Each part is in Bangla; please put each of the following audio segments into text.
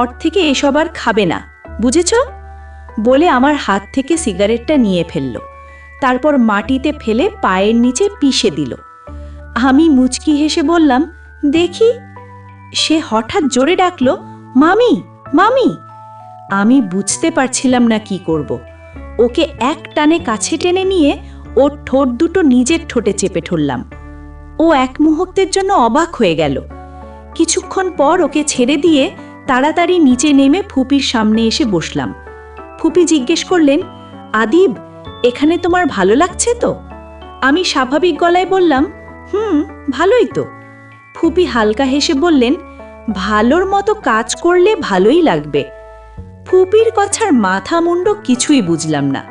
পর থেকে এসব আর খাবে না, বুঝেছ? বলে আমার হাত থেকে সিগারেটটা নিয়ে ফেলল। তারপর মাটিতে ফেলে পায়ের নিচে পিষে দিল। আমি মুচকি হেসে বললাম, দেখি। সে হঠাৎ জোরে ডাকল, মামি, মামি। আমি বুঝতে পারছিলাম না কি করব। ওকে এক টানে কাছে টেনে নিয়ে ওর ঠোঁট দুটো নিজের ঠোঁটে চেপে ধরলাম। ও এক মুহূর্তের জন্য অবাক হয়ে গেল। কিছুক্ষণ পর ওকে ছেড়ে দিয়ে তাড়াতাড়ি নিচে নেমে ফুপির সামনে এসে বসলাম। ফুপি জিজ্ঞেস করলেন, আদিব, এখানে তোমার ভালো লাগছে তো? আমি স্বাভাবিক গলায় বললাম, ভালোই তো। ফুপি হালকা হেসে বললেন, ভালোর মতো কাজ করলে ভালোই লাগবে। ফুপির কথার মাথা মুন্ড কিছুই বুঝলাম না।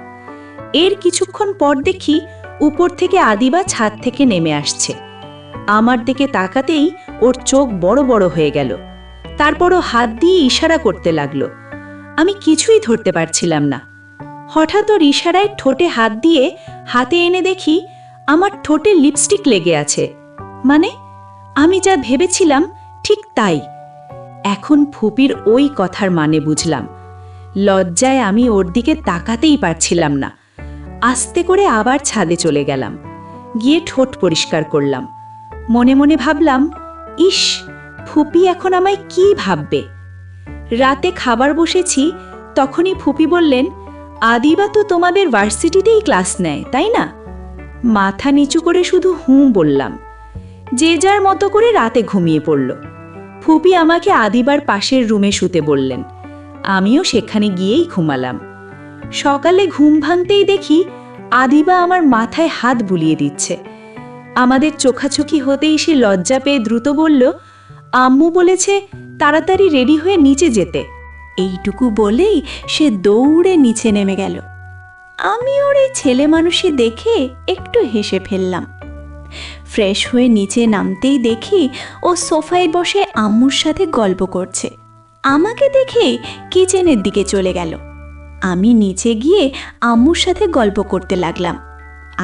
এর কিছুক্ষণ পর দেখি উপর থেকে আদিবা ছাদ থেকে নেমে আসছে। আমার দিকে তাকাতেই ওর চোখ বড় বড় হয়ে গেল। তারপরও হাত দিয়ে ইশারা করতে লাগলো। আমি কিছুই ধরতে পারছিলাম না। হঠাৎ ওর ইশারায় ঠোঁটে হাত দিয়ে হাতে এনে দেখি আমার ঠোঁটে লিপস্টিক লেগে আছে। মানে আমি যা ভেবেছিলাম ঠিক তাই। এখন ফুপির ওই কথার মানে বুঝলাম। লজ্জায় আমি ওর দিকে তাকাতেই পারছিলাম না। আস্তে করে আবার ছাদে চলে গেলাম। গিয়ে ঠোঁট পরিষ্কার করলাম। মনে মনে ভাবলাম, ইস, ফুপি এখন আমায় কি ভাববে। রাতে খাবার বসেছি, তখনই ফুপি বললেন, আদিবা তো তোমাদের ভার্সিটিতেই ক্লাস নেয়, তাই না? মাথা নিচু করে শুধু বললাম। যে যার মতো করে রাতে ঘুমিয়ে পড়ল। ফুপি আমাকে আদিবার পাশের রুমে শুতে বললেন। আমিও সেখানে গিয়েই ঘুমালাম। সকালে ঘুম ভাঙতেই দেখি আদিবা আমার মাথায় হাত বুলিয়ে দিচ্ছে। আমাদের চোখাচোখি হতেই সে লজ্জা পেয়ে দ্রুত বলল, আম্মু বলেছে তাড়াতাড়ি রেডি হয়ে নিচে যেতে। এইটুকু বলেই সে দৌড়ে নিচে নেমে গেল। আমি ওর এই ছেলে মানুষই দেখে একটু হেসে ফেললাম। ফ্রেশ হয়ে নিচে নামতেই দেখি ও সোফায় বসে আম্মুর সাথে গল্প করছে। আমাকে দেখে কিচেনের দিকে চলে গেল। আমি নিচে গিয়ে আম্মুর সাথে গল্প করতে লাগলাম।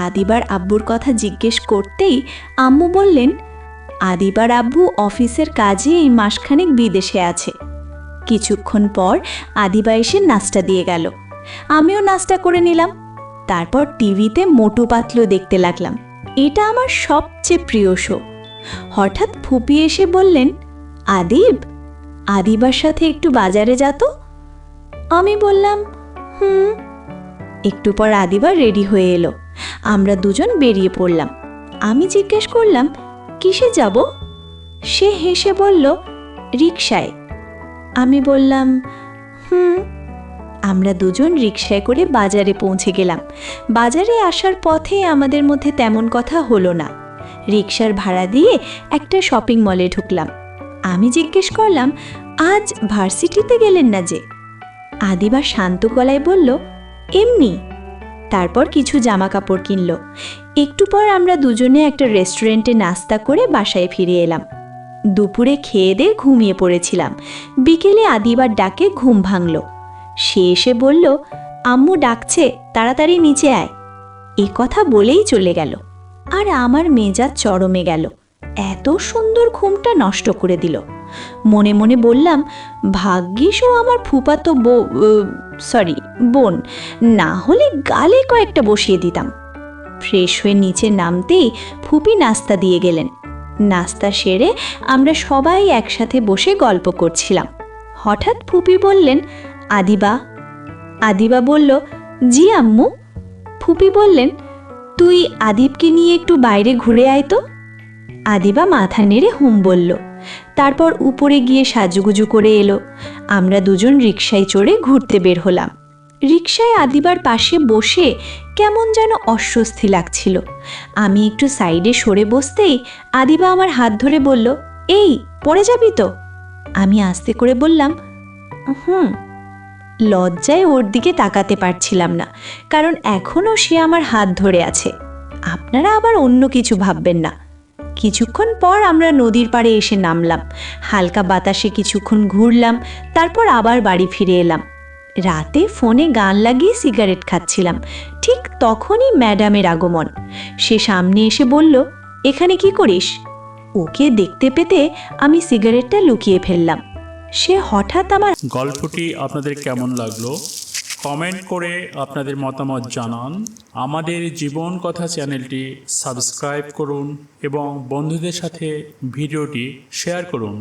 আদিবার আব্বুর কথা জিজ্ঞেস করতেই আম্মু বললেন, আদিবার আব্বু অফিসের কাজে এই মাসখানেক বিদেশে আছে। কিছুক্ষণ পর আদিবা এসে নাস্তা দিয়ে গেল। আমিও নাস্তা করে নিলাম। তারপর টিভিতে মোটু পাতলু দেখতে লাগলাম। এটা আমার সবচেয়ে প্রিয় শো। হঠাৎ ফুপি এসে বললেন, আদিব, আদিবার সাথে একটু বাজারে যেত। আমি বললাম, একটু পর আদিবা রেডি হয়ে এলো। আমরা দুজন বেরিয়ে পড়লাম। আমি জিজ্ঞেস করলাম, কিসে যাব? সে হেসে বলল, রিকশায়। আমি বললাম, আমরা দুজন রিকশায় করে বাজারে পৌঁছে গেলাম। বাজারে আসার পথে আমাদের মধ্যে তেমন কথা হলো না। রিকশার ভাড়া দিয়ে একটা শপিং মলে ঢুকলাম। আমি জিজ্ঞেস করলাম, আজ ভার্সিটিতে গেলেন না যে? আদিবা শান্ত গলায় বলল, এমনি। তারপর কিছু জামা কাপড় কিনল। একটু পর আমরা দুজনে একটা রেস্টুরেন্টে নাস্তা করে বাসায় ফিরে এলাম। দুপুরে খেয়ে দিয়ে ঘুমিয়ে পড়েছিলাম। বিকেলে আদিবার ডাকে ঘুম ভাঙল। সে এসে বলল, আম্মু ডাকছে, তাড়াতাড়ি নিচে আয়। এ কথা বলেই চলে গেল। আর আমার মেজাজ চরমে গেল। এত সুন্দর ঘুমটা নষ্ট করে দিল। মনে মনে বললাম, ভাগ্যিস ও আমার ফুফাতো বোন, না হলে গালে কয়েকটা বসিয়ে দিতাম। ফ্রেশ হয়ে নিচে নামতেই ফুপি নাস্তা দিয়ে গেলেন। নাস্তা সেরে আমরা সবাই একসাথে বসে গল্প করছিলাম। হঠাৎ ফুপি বললেন, আদিবা। আদিবা বলল, জি আম্মু। ফুপি বললেন, তুই আদিবকে নিয়ে একটু বাইরে ঘুরে আয় তো। আদিবা মাথা নেড়ে বলল। তারপর উপরে গিয়ে সাজুগুজু করে এলো। আমরা দুজন রিকশায় চড়ে ঘুরতে বের হলাম। রিকশায় আদিবার পাশে বসে কেমন যেন অস্বস্তি লাগছিল। আমি একটু সাইডে সরে বসতেই আদিবা আমার হাত ধরে বলল, এই পড়ে যাবি তো? আমি আস্তে করে বললাম, লজ্জায় ওর দিকে তাকাতে পারছিলাম না, কারণ এখনও সে আমার হাত ধরে আছে। আপনারা আবার অন্য কিছু ভাববেন না। কিছুক্ষণ পর আমরা নদীর পাড়ে এসে নামলাম। হালকা বাতাসে কিছুক্ষণ ঘুরলাম। তারপর আবার বাড়ি ফিরে এলাম। রাতে ফোনে গান লাগিয়ে সিগারেট খাচ্ছিলাম। ঠিক তখনই ম্যাডামের আগমন। সে সামনে এসে বলল, এখানে কি করিস? ওকে দেখতে পেতে আমি সিগারেটটা লুকিয়ে ফেললাম। সে হঠাৎ আমার গল্পটি আপনাদের কেমন লাগলো কমেন্ট করে আপনাদের মতামত জানান। আমাদের জীবন কথা চ্যানেলটি সাবস্ক্রাইব করুন এবং বন্ধুদের সাথে ভিডিওটি শেয়ার করুন।